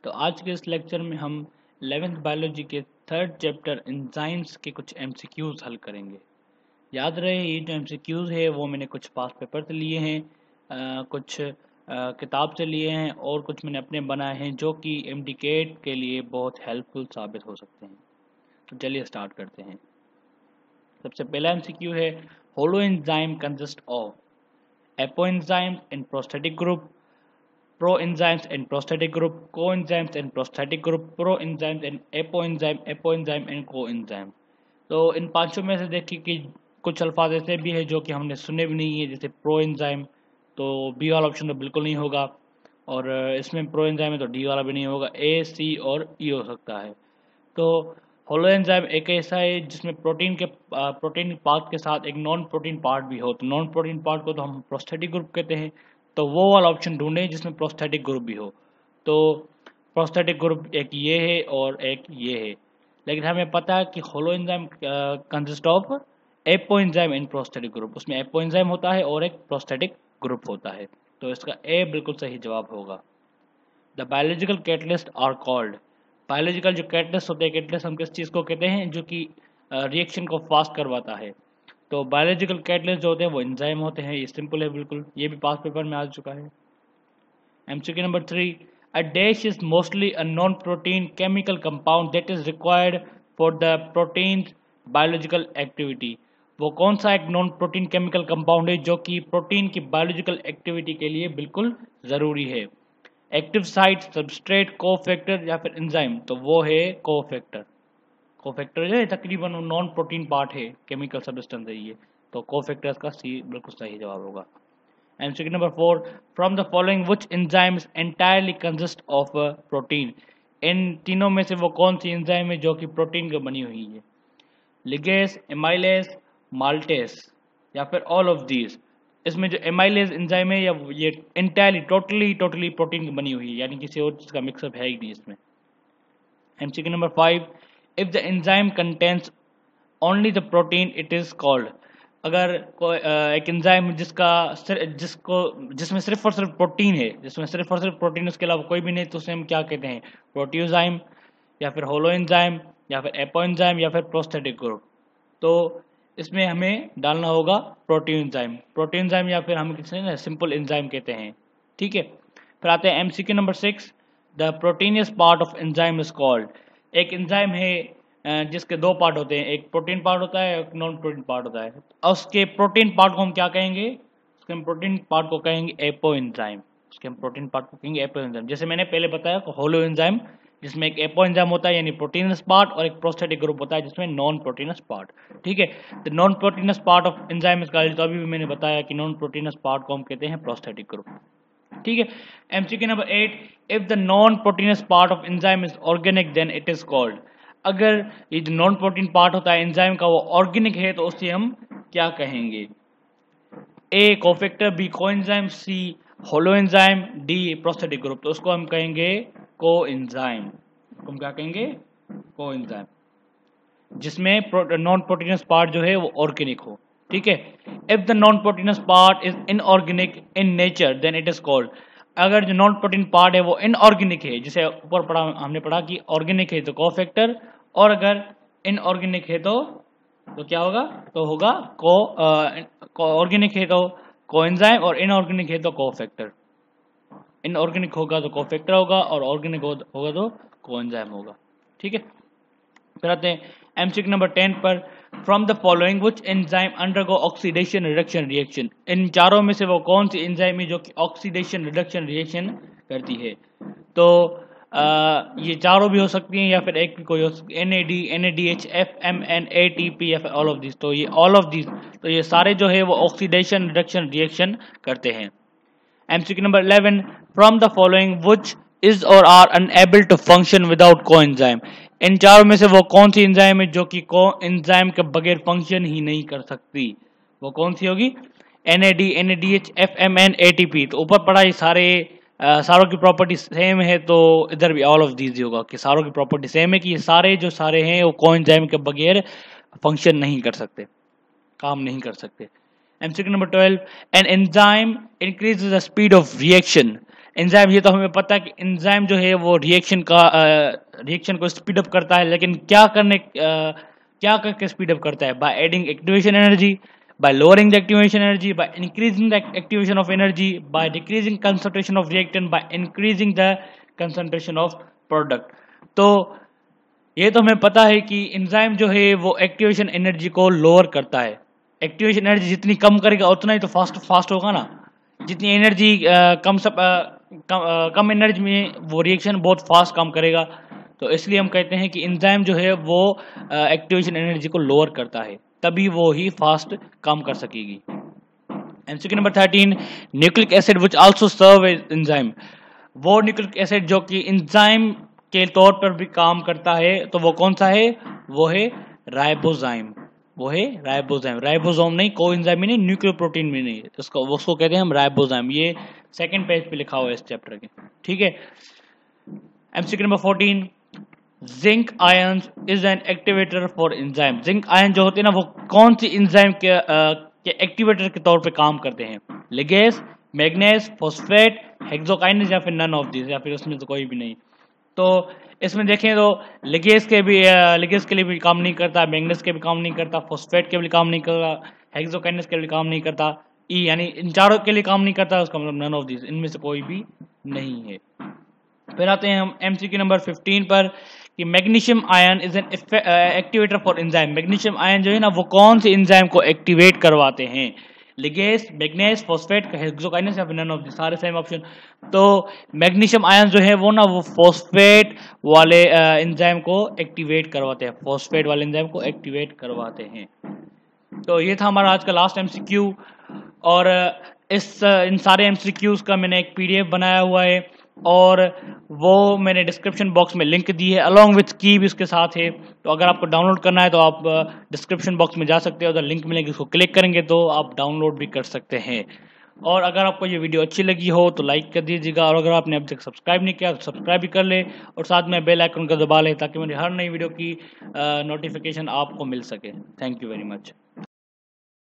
तो आज के इस लेक्चर में हम 11th बायोलॉजी के थर्ड चैप्टर एंजाइम्स के कुछ एमसीक्यूज हल करेंगे। याद रहे ये जो एमसीक्यूज है वो मैंने कुछ पास पेपर से लिए हैं, कुछ किताब से लिए हैं और कुछ मैंने अपने बनाए हैं जो कि एमडीकेट के लिए बहुत हेल्पफुल साबित हो सकते हैं। तो चलिए स्टार्ट करते हैं। सबसे पहला एमसीक्यू है holo enzyme consist of apoenzymes in prosthetic group, proenzymes and prosthetic group, coenzymes and prosthetic group, proenzymes and apoenzyme and coenzyme। तो इन पांचों में से देखिए कि कुछ अल्फाज ऐसे भी है जो कि हमने सुने भी नहीं है, जैसे प्रोएंजाइम, तो बी वाला ऑप्शन तो बिल्कुल नहीं होगा, और इसमें प्रोएंजाइम है तो डी वाला भी नहीं होगा, ए सी और ई हो सकता है। तो होलो एंजाइम एक ऐसा है जिसमें प्रोटीन पार्ट के साथ एक नॉन प्रोटीन पार्ट भी हो, तो नॉन प्रोटीन पार्ट को तो हम प्रोस्थेटिक ग्रुप कहते हैं। तो वो वाला ऑप्शन ढूंढें जिसमें प्रोस्थेटिक ग्रुप भी हो। तो प्रोस्थेटिक ग्रुप एक ये है और एक ये है, लेकिन हमें पता है कि holo enzyme consist of apoenzyme in prosthetic group, उसमें एपोएंजाइम होता है और एक प्रोस्थेटिक ग्रुप होता है। तो इसका ए बिल्कुल सही जवाब होगा। The biological catalyst are called, biological जो कैटलिस्ट होते हैं, कैटलिस्ट हम किस चीज़ को कहते हैं जो कि रिएक्शन को फास्ट करवाता है। तो बायोलॉजिकल कैटलिस्ट जो होते हैं वो एंजाइम होते हैं। ये सिंपल है बिल्कुल, ये भी पास पेपर में आ चुका है। MCQ number 3, a dash is mostly a non protein chemical compound that is required for the protein biological activity. वो कौन सा एक नॉन प्रोटीन केमिकल कंपाउंड है जो कि प्रोटीन की बायोलॉजिकल एक्टिविटी के लिए बिल्कुल ज़रूरी है। एक्टिव साइट, सबस्ट्रेट, कोफैक्टर या फिर एंजाइम, तो वो है कोफैक्टर। कोफैक्टर जो है तकरीबन नॉन प्रोटीन पार्ट है, केमिकल सब्सटेंस है ये, तो कोफैक्टर का सी बिल्कुल सही जवाब होगा। MCQ number 4, from the following which enzymes entirely consist of protein. इन तीनों में से वो कौन सी एंजाइम है जो कि प्रोटीन की बनी हुई है। लिगेस, एमाइलेज, माल्टेस या फिर ऑल ऑफ दीज। इसमें जो एमाइलेज एंजाइम है या ये एंटायरली टोटली प्रोटीन की बनी हुई है, यानी किसी और चीज़ का मिक्सअप है ही नहीं इसमें। MCQ number 5, if the enzyme contains only the protein it is called. अगर एक एंजाइम जिसमें सिर्फ और सिर्फ प्रोटीन है, जिसमें सिर्फ और सिर्फ प्रोटीन, उसके अलावा कोई भी नहीं, तो उसे हम क्या कहते हैं, प्रोटियोजाइम या फिर होलो एंजाइम या फिर एपोएंजाइम या फिर प्रोस्थेटिक ग्रुप। तो इसमें हमें डालना होगा प्रोटीनजाइम या फिर हम किसी सिंपल एंजाइम कहते हैं। ठीक है, फिर आते हैं MCQ number 6, the proteinaceous part of enzyme is called. एक एंजाइम है जिसके दो पार्ट होते हैं, एक प्रोटीन पार्ट होता है, एक नॉन प्रोटीन पार्ट होता है। और उसके प्रोटीन पार्ट को हम क्या कहेंगे, उसके हम प्रोटीन पार्ट को कहेंगे एपोएंजाइम। उसके हम प्रोटीन पार्ट को कहेंगे एपोएंजाइम। जैसे मैंने पहले बताया होलो एंजाइम जिसमें एक एपोएंजाइम होता है यानी प्रोटीनस पार्ट, और एक प्रोस्थेटिक ग्रुप होता है जिसमें नॉन प्रोटीनस पार्ट। ठीक है, the non proteinous part of enzyme is called, तो अभी भी मैंने बताया कि नॉन प्रोटीनस पार्ट को हम कहते हैं प्रोस्थेटिक ग्रुप। ठीक है, MCQ number 8, if the non proteinous part of enzyme is organic then it is called. अगर ये जो नॉन प्रोटीन पार्ट होता है एंजाइम का वो ऑर्गेनिक है तो उसे हम क्या कहेंगे। A cofactor, B coenzyme, C holoenzyme, D prosthetic group, तो उसको हम कहेंगे कोएंजाइम। हम क्या कहेंगे, कोएंजाइम, जिसमें नॉन प्रोटीनस पार्ट जो है वो ऑर्गेनिक हो। ठीक है, if the non proteinous part is inorganic in nature then it is called. अगर जो नॉन प्रोटीन पार्ट है वो इनऑर्गेनिक है, जिसे ऊपर पढ़ा हमने पढ़ा कि ऑर्गेनिक है तो कोफैक्टर, और अगर इनऑर्गेनिक है तो क्या होगा, तो होगा ऑर्गेनिक है तो कोएंजाइम, और इनऑर्गेनिक है तो कोफैक्टर। इनऑर्गेनिक होगा तो कोफैक्टर होगा, और ऑर्गेनिक होगा तो कोएंजाइम होगा। ठीक है, फिर आते हैं एमसीक्यू नंबर 10 पर, from the following which enzyme undergo oxidation reduction reaction. इन चारों में से वो कौन सी एंजाइम है जो कि ऑक्सीडेशन रिडक्शन रिएक्शन करती है। तो ये चारों भी हो सकती हैं या फिर एक भी कोई हो सकती है, NAD, NADH, FMN, ATP या फिर ऑल ऑफ दिस। तो ये ऑल ऑफ दिस, तो ये सारे जो है वो ऑक्सीडेशन रिडक्शन रिएक्शन करते हैं। MCQ number 11, from the following which is or are unable to function without coenzyme. इन चारों में से वो कौन सी एंजाइम है जो कि कोएंजाइम के बगैर फंक्शन ही नहीं कर सकती। वो कौन सी होगी, NAD, NADH, FMN, ATP। तो ऊपर पढ़ा ये सारों की प्रॉपर्टी सेम है, तो इधर भी ऑल ऑफ दीज होगा कि सारों की प्रॉपर्टी सेम है कि ये सारे हैं वो कोएंजाइम के बगैर फंक्शन नहीं कर सकते, काम नहीं कर सकते। MCQ number 12, an enzyme increases the speed of reaction. Enzyme, ये तो हमें पता है कि एंजाइम जो है वो रिएक्शन को स्पीड अप करता है, लेकिन क्या करके स्पीड अप करता है? By adding activation energy, by lowering the activation energy, by increasing the activation of energy, by decreasing concentration of reactant, by increasing the concentration of product. तो ये तो हमें पता है कि एंजाइम जो है वो एक्टिवेशन एनर्जी को लोअर करता है। एक्टिवेशन एनर्जी जितनी कम करेगा उतना ही तो फास्ट होगा ना। जितनी एनर्जी कम एनर्जी में वो रिएक्शन बहुत फास्ट काम करेगा, तो इसलिए हम कहते हैं कि एंजाइम जो है वो एक्टिवेशन एनर्जी को लोअर करता है, तभी वो ही फास्ट काम कर सकेगी। MCQ number 13, nucleic acid which also serve as enzyme. वो न्यूक्लिक एसिड जो कि एंजाइम के तौर पर भी काम करता है, तो वो कौन सा है? वो है राइबोजाइम। वो है राइबोजाइम, राइबोसोम नहीं, कोएंजाइम नहीं, न्यूक्लियोप्रोटीन में नहीं, उसको कहते हैं हम राइबोजाइम। ये सेकंड पेज पे लिखा हुआ है इस चैप्टर के, ठीक है। MCQ number 14, zinc ion is an activator for enzyme. Zinc ion जो होते हैं ना, वो कौन सी एंजाइम के एक्टिवेटर के तौर पे काम करते हैं? लिगेस, मैग्नेस, फॉस्फेट, हेक्सोकाइनेस, या फिर नन ऑफ दिस, या फिर उसमें तो कोई भी नहीं। तो इसमें देखें तो लिगेस के लिए भी काम नहीं करता, मैग्नेस के भी काम नहीं करता, फॉस्फेट के भी काम नहीं करता, हेक्सोकाइनेस के भी काम नहीं करता, ई यानी इन चारों के लिए काम नहीं करता, उसका मतलब नन ऑफ दिस, इनमें से कोई भी नहीं है। फिर आते हैं हम एमसीक्यू नंबर 15 पर कि magnesium ion is an activator for enzyme. Magnesium ion जो है ना, वो कौन से एंजाइम को एक्टिवेट करवाते हैं? लिगेस, मैग्नेस, फॉस्फेट, हेक्सोकाइनेस, या फिर नन ऑफ द, सारे सेम ऑप्शन। तो मैग्नीशियम आयन जो है वो ना, वो फॉस्फेट वाले एंजाइम को एक्टिवेट करवाते हैं, फॉस्फेट वाले एंजाइम को एक्टिवेट करवाते हैं। तो ये था हमारा आज का लास्ट एमसीक्यू, और इन सारे एमसीक्यूज का मैंने एक पीडीएफ बनाया हुआ है, और वो मैंने डिस्क्रिप्शन बॉक्स में लिंक दी है, अलॉन्ग विथ की भी उसके साथ है। तो अगर आपको डाउनलोड करना है तो आप डिस्क्रिप्शन बॉक्स में जा सकते हो, उधर लिंक मिलेगी, उसको क्लिक करेंगे तो आप डाउनलोड भी कर सकते हैं। और अगर आपको ये वीडियो अच्छी लगी हो तो लाइक कर दीजिएगा, और अगर आपने अभी तक सब्सक्राइब नहीं किया तो सब्सक्राइब भी कर ले, और साथ में बेल आइकन का दबा ले, ताकि मेरी हर नई वीडियो की नोटिफिकेशन आपको मिल सके। Thank you very much.